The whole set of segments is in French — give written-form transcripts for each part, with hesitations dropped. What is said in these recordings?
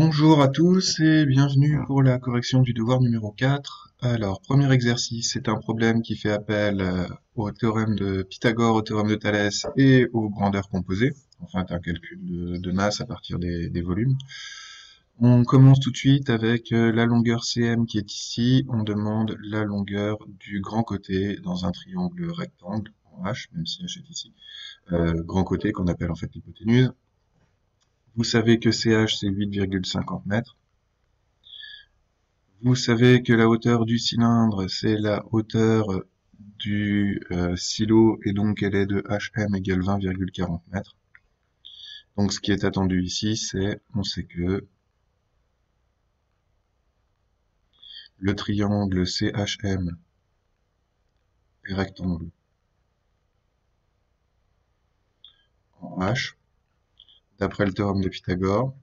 Bonjour à tous et bienvenue pour la correction du devoir numéro 4. Alors, premier exercice, c'est un problème qui fait appel au théorème de Pythagore, au théorème de Thalès et aux grandeurs composées. Enfin, un calcul de masse à partir des volumes. On commence tout de suite avec la longueur CM qui est ici. On demande la longueur du grand côté dans un triangle rectangle en H, même si H est ici. Grand côté qu'on appelle en fait l'hypoténuse. Vous savez que CH c'est 8,50 mètres. Vous savez que la hauteur du cylindre, c'est la hauteur du silo, et donc elle est de HM égale 20,40 mètres. Donc ce qui est attendu ici, c'est, on sait que le triangle CHM est rectangle en H, d'après le théorème de Pythagore.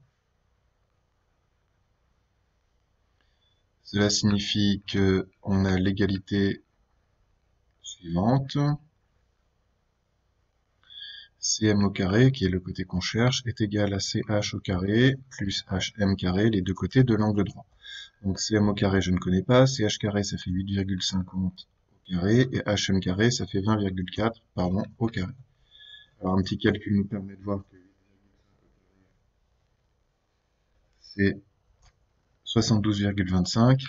Cela signifie que on a l'égalité suivante. CM au carré, qui est le côté qu'on cherche, est égal à CH au carré plus HM carré, les deux côtés de l'angle droit. Donc CM au carré, je ne connais pas. CH carré, ça fait 8,50 au carré. Et HM carré, ça fait 20,4, pardon, au carré. Alors un petit calcul nous permet de voir que c'est 72,25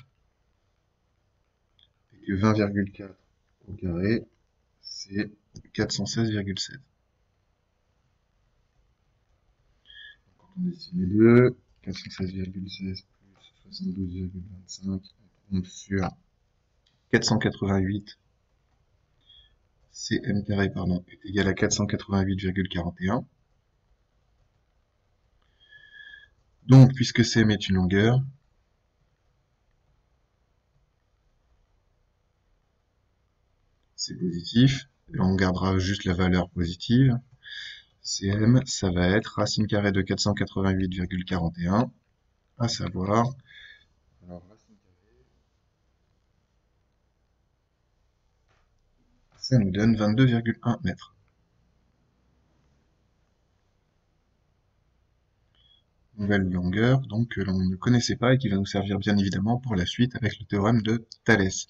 et que 20,4 au carré, c'est 416,7. Quand on dessine les deux, 416,16 plus 72,25, on tombe sur 488 CM carré, pardon, est égal à 488,41. Donc, puisque CM est une longueur, c'est positif, et on gardera juste la valeur positive. CM, ça va être racine carrée de 488,41, à savoir, alors racine carrée, ça nous donne 22,1 mètres. Nouvelle longueur, donc que l'on ne connaissait pas et qui va nous servir bien évidemment pour la suite avec le théorème de Thalès.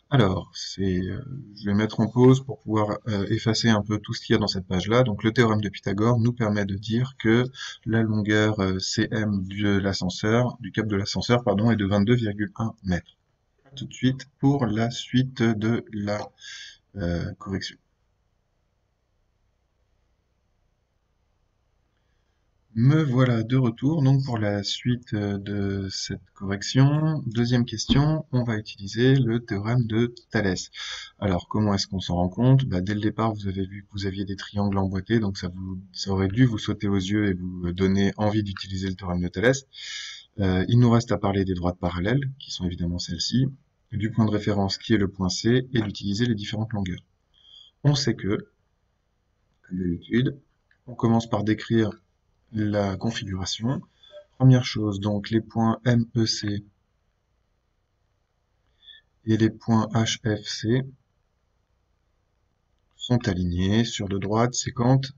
Alors, je vais mettre en pause pour pouvoir effacer un peu tout ce qu'il y a dans cette page-là. Donc, le théorème de Pythagore nous permet de dire que la longueur CM de l'ascenseur, du câble de l'ascenseur, pardon, est de 22,1 mètres. Tout de suite pour la suite de la correction. Me voilà de retour donc pour la suite de cette correction. Deuxième question, on va utiliser le théorème de Thalès. Alors comment est-ce qu'on s'en rend compte? Dès le départ, vous avez vu que vous aviez des triangles emboîtés, donc ça aurait dû vous sauter aux yeux et vous donner envie d'utiliser le théorème de Thalès. Il nous reste à parler des droites parallèles, qui sont évidemment celles-ci, du point de référence qui est le point C, et d'utiliser les différentes longueurs. On sait que, comme d'habitude, on commence par décrire la configuration. Première chose, donc les points MEC et les points HFC sont alignés sur de droite séquente.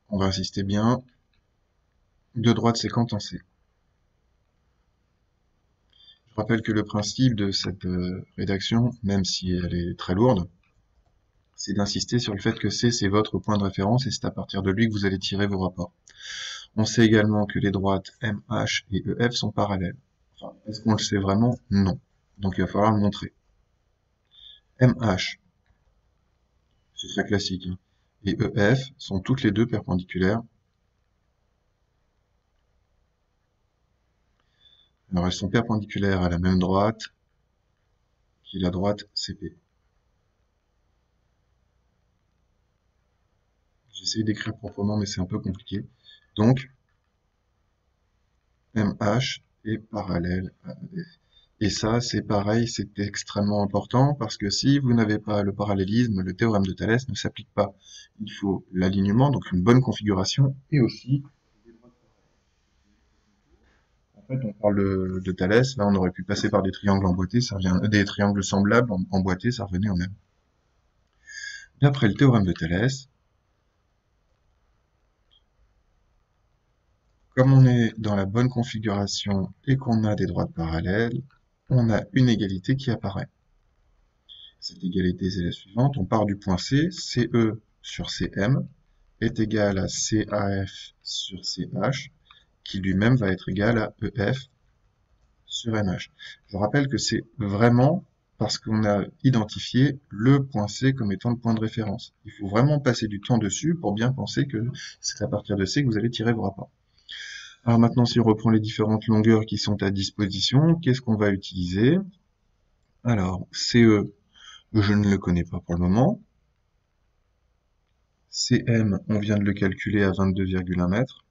On va insister bien, de droite séquente en C. Je rappelle que le principe de cette rédaction, même si elle est très lourde, c'est d'insister sur le fait que C, c'est votre point de référence et c'est à partir de lui que vous allez tirer vos rapports. On sait également que les droites MH et EF sont parallèles. Enfin, est-ce qu'on le sait vraiment? Non. Donc il va falloir le montrer. MH, c'est très classique, hein, et EF sont toutes les deux perpendiculaires. Alors elles sont perpendiculaires à la même droite, qui est la droite CP. J'essaie d'écrire proprement, mais c'est un peu compliqué. Donc, MH est parallèle à EF. Et ça, c'est pareil, c'est extrêmement important, parce que si vous n'avez pas le parallélisme, le théorème de Thalès ne s'applique pas. Il faut l'alignement, donc une bonne configuration, et aussi en fait, on parle de Thalès, là on aurait pu passer par des triangles emboîtés, ça revient, des triangles semblables emboîtés, ça revenait au même. D'après le théorème de Thalès, comme on est dans la bonne configuration et qu'on a des droites parallèles, on a une égalité qui apparaît. Cette égalité, c'est la suivante. On part du point C, CE sur CM est égal à CAF sur CH, qui lui-même va être égal à EF sur MH. Je rappelle que c'est vraiment parce qu'on a identifié le point C comme étant le point de référence. Il faut vraiment passer du temps dessus pour bien penser que c'est à partir de C que vous allez tirer vos rapports. Alors maintenant, si on reprend les différentes longueurs qui sont à disposition, qu'est-ce qu'on va utiliser? Alors, CE, je ne le connais pas pour le moment. CM, on vient de le calculer à 22,1 mètres.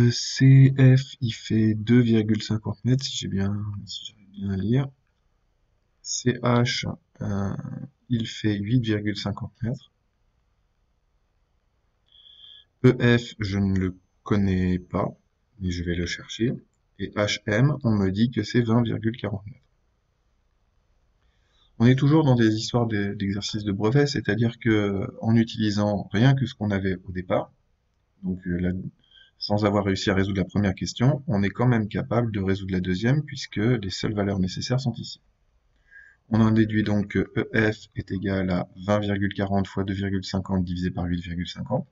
CF, il fait 2,50 mètres, si j'arrive bien à lire. CH, il fait 8,50 mètres. EF, je ne le connais pas, mais je vais le chercher. Et HM, on me dit que c'est 20,40 mètres. On est toujours dans des histoires d'exercices de brevet, c'est-à-dire que en utilisant rien que ce qu'on avait au départ, donc sans avoir réussi à résoudre la première question, on est quand même capable de résoudre la deuxième puisque les seules valeurs nécessaires sont ici. On en déduit donc que EF est égal à 20,40 fois 2,50 divisé par 8,50.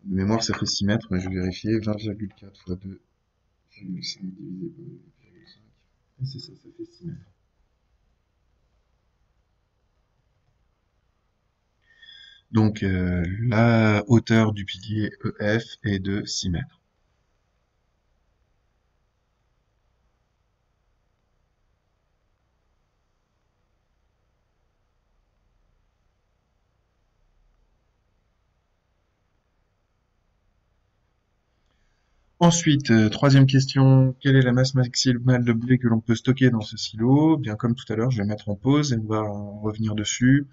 De mémoire, ça fait 6 mètres, mais je vais vérifier. 20,4 fois 2,5 divisé par 8,5. Et c'est ça fait 6 mètres. Donc la hauteur du pilier EF est de 6 mètres. Ensuite, troisième question, quelle est la masse maximale de blé que l'on peut stocker dans ce silo? Bien comme tout à l'heure, je vais mettre en pause et on va revenir dessus.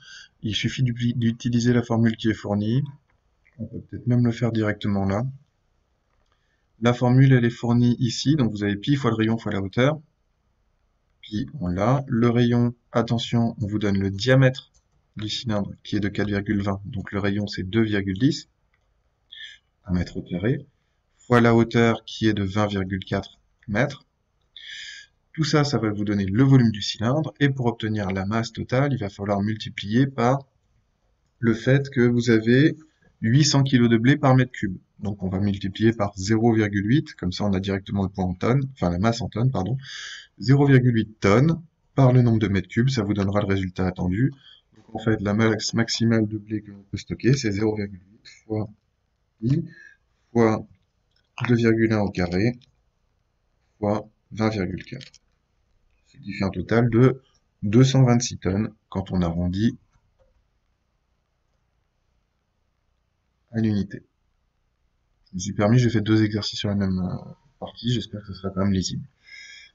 Il suffit d'utiliser la formule qui est fournie. On peut peut-être même le faire directement là. La formule, elle est fournie ici, donc vous avez pi fois le rayon fois la hauteur. Pi, on l'a. Le rayon, attention, on vous donne le diamètre du cylindre qui est de 4,20, donc le rayon c'est 2,10 mètre au carré, fois la hauteur qui est de 20,4 mètres. Tout ça, ça va vous donner le volume du cylindre, et pour obtenir la masse totale, il va falloir multiplier par le fait que vous avez 800 kg de blé par mètre cube. Donc on va multiplier par 0,8, comme ça on a directement le poids en tonnes, enfin la masse en tonnes, pardon. 0,8 tonnes par le nombre de mètres cubes, ça vous donnera le résultat attendu. Donc en fait, la masse maximale de blé que l'on peut stocker, c'est 0,8 fois I fois 2,1 au carré fois 20,4. Ce qui fait un total de 226 tonnes quand on arrondit à l'unité. Je me suis permis, j'ai fait deux exercices sur la même partie, j'espère que ce sera quand même lisible.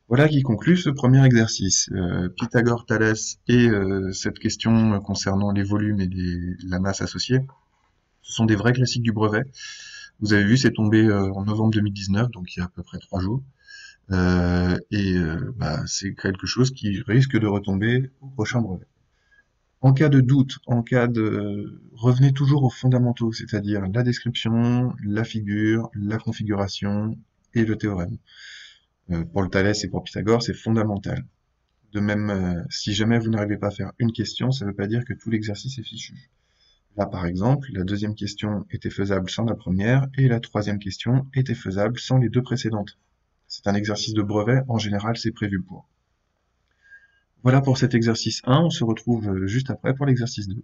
Voilà qui conclut ce premier exercice. Pythagore, Thalès et cette question concernant les volumes et la masse associée, ce sont des vrais classiques du brevet. Vous avez vu, c'est tombé en novembre 2019, donc il y a à peu près 3 jours. C'est quelque chose qui risque de retomber au prochain brevet. En cas de doute, revenez toujours aux fondamentaux, c'est-à-dire la description, la figure, la configuration et le théorème. Pour le Thalès et pour Pythagore, c'est fondamental. De même, si jamais vous n'arrivez pas à faire une question, ça ne veut pas dire que tout l'exercice est fichu. Là, par exemple, la deuxième question était faisable sans la première, et la troisième question était faisable sans les deux précédentes. C'est un exercice de brevet, en général, c'est prévu pour. Voilà pour cet exercice 1, on se retrouve juste après pour l'exercice 2.